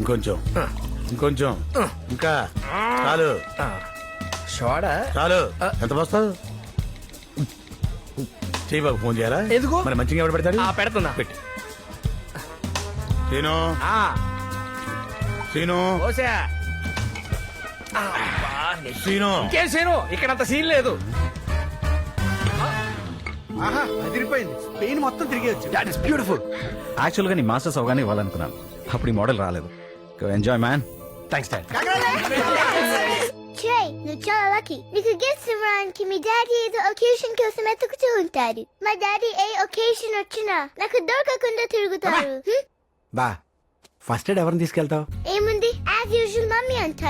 ఇంకొంచెం ఇంకొంచెం ఇంకా చాలు షోడా చాలు ఎంత పోస్తావు చెయ్యి బాబు ఫోన్ చేయాలా ఎందుకు? మరి మంచిగా ఎవడు పెడతాడు పెడుతున్నా. పెట్టి సీను ఆ, సీను ఓసా. సీను ఇంకేం సీను, ఇక్కడంత సీన్ లేదు. ఆహా అదిరిపోయింది. స్పెయిన్ మొత్తం తిరిగి వచ్చి. That is beautiful. యాక్చువల్గా నీ మాస్టర్స్ అవగానే ఇవ్వాలనుకున్నాను, అప్పుడు ఈ మోడల్ రాలేదు. Enjoy man. Thanks dad. Trey, నువ్వు చాలా లక్కీ. నీకు గిఫ్ట్స్ ఇవ్వడానికి మీ డాడీ ఏదో ఒకేషన్ కోసం ఎతుకుతూ ఉంటారు. మా డాడీ ఏ ఒకేషన్ వచ్చినా నాకు దొరకకుండా తిరుగుతారు. బా ఫస్ట్ ఎయిడ్ ఎవరిని తీసుకెళ్తావు? ఏముంది యాజ్ యూజువల్ మమ్మీ అంటారు.